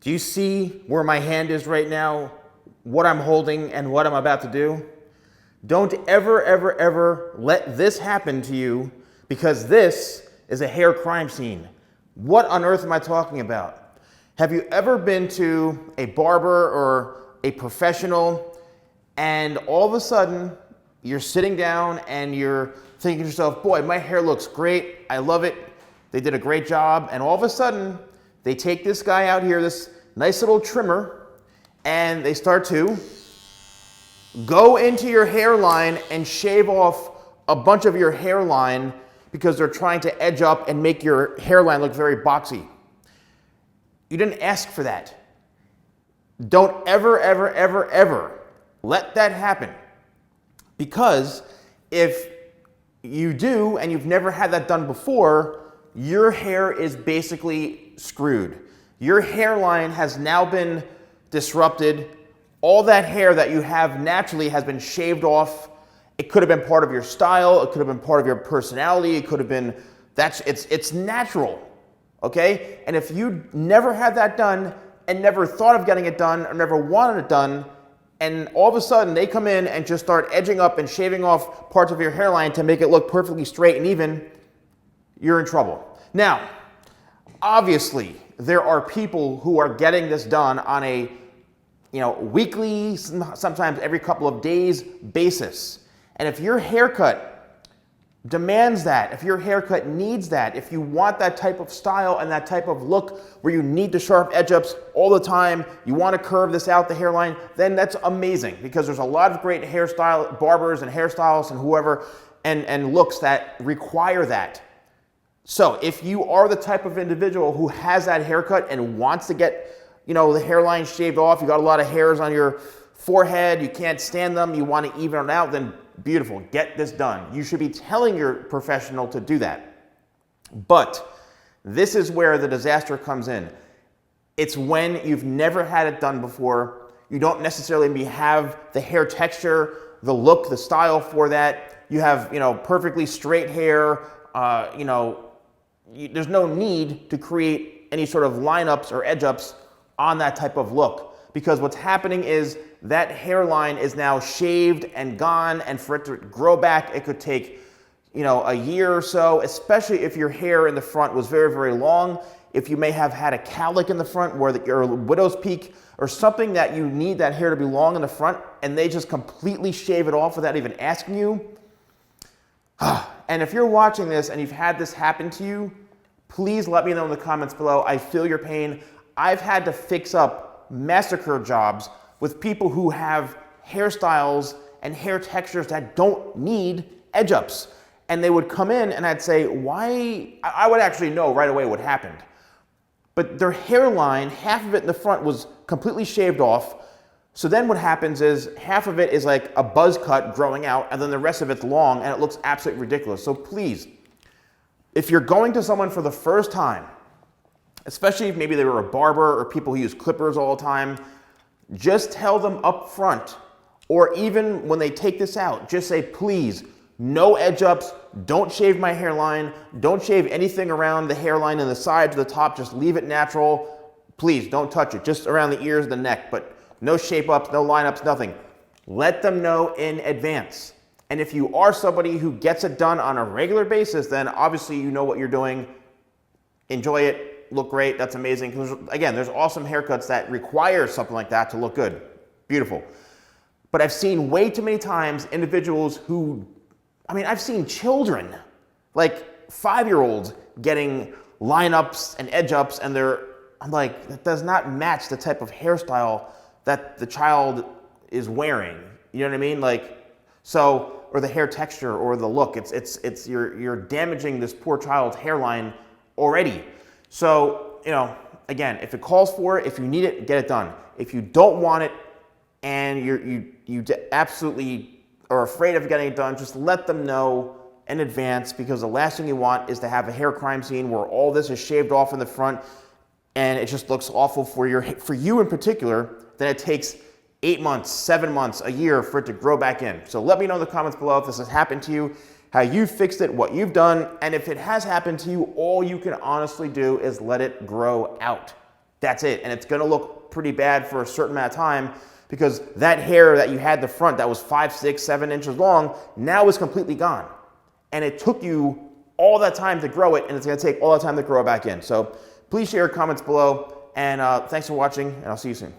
Do you see where my hand is right now, what I'm holding and what I'm about to do? Don't ever, ever, ever let this happen to you, because this is a hair crime scene. What on earth am I talking about? Have you ever been to a barber or a professional and all of a sudden you're sitting down and you're thinking to yourself, boy, my hair looks great, I love it, they did a great job, and all of a sudden they take this guy out here, this nice little trimmer, and they start to go into your hairline and shave off a bunch of your hairline because they're trying to edge up and make your hairline look very boxy. You didn't ask for that. Don't ever, ever, ever, ever let that happen. Because if you do and you've never had that done before, your hair is basically screwed. Your hairline has now been disrupted. All that hair that you have naturally has been shaved off. It could have been part of your style. It could have been part of your personality. It could have been, it's natural, okay? And if you never had that done and never thought of getting it done or never wanted it done, and all of a sudden they come in and just start edging up and shaving off parts of your hairline to make it look perfectly straight and even, you're in trouble. Now, obviously, there are people who are getting this done on a weekly, sometimes every couple of days basis. And if your haircut demands that, if your haircut needs that, if you want that type of style and that type of look where you need the sharp edge ups all the time, you want to curve this out, the hairline, then that's amazing, because there's a lot of great hairstyle barbers and hairstylists and whoever and looks that require that. So if you are the type of individual who has that haircut and wants to get the hairline shaved off, you got a lot of hairs on your forehead, you can't stand them, you want to even it out, then beautiful, get this done. You should be telling your professional to do that. But this is where the disaster comes in. It's when you've never had it done before, you don't necessarily have the hair texture, the look, the style for that, you have perfectly straight hair, there's no need to create any sort of lineups or edge ups on that type of look, because what's happening is that hairline is now shaved and gone, and for it to grow back, it could take a year or so, especially if your hair in the front was very, very long, if you may have had a cowlick in the front where your widow's peak or something that you need that hair to be long in the front, and they just completely shave it off without even asking you. And if you're watching this and you've had this happen to you, please let me know in the comments below. I feel your pain. I've had to fix up massacre jobs with people who have hairstyles and hair textures that don't need edge ups. And they would come in and I'd say, why? I would actually know right away what happened. But their hairline, half of it in the front was completely shaved off. So then what happens is half of it is like a buzz cut growing out, and then the rest of it's long, and it looks absolutely ridiculous. So please, if you're going to someone for the first time, especially if maybe they were a barber or people who use clippers all the time, just tell them up front, or even when they take this out, just say, please, no edge ups, don't shave my hairline, don't shave anything around the hairline and the side to the top, just leave it natural. Please don't touch it, just around the ears, the neck, but no shape ups, no lineups, nothing. Let them know in advance. And if you are somebody who gets it done on a regular basis, then obviously you know what you're doing. Enjoy it, look great, that's amazing. Because again, there's awesome haircuts that require something like that to look good. Beautiful. But I've seen way too many times individuals who, I've seen children, like 5-year-olds, getting lineups and edge ups, and I'm like, that does not match the type of hairstyle that the child is wearing. You know what I mean? Or the hair texture or the look. You're damaging this poor child's hairline already. So, again, if it calls for it, if you need it, get it done. If you don't want it and you absolutely are afraid of getting it done, just let them know in advance, because the last thing you want is to have a hair crime scene where all this is shaved off in the front and it just looks awful for you in particular. Then it takes 8 months, 7 months, a year for it to grow back in. So let me know in the comments below if this has happened to you, how you fixed it, what you've done, and if it has happened to you, all you can honestly do is let it grow out. That's it. And it's gonna look pretty bad for a certain amount of time because that hair that you had in the front that was 5, 6, 7 inches long now is completely gone. And it took you all that time to grow it, and it's gonna take all that time to grow it back in. So please share your comments below, and thanks for watching, and I'll see you soon.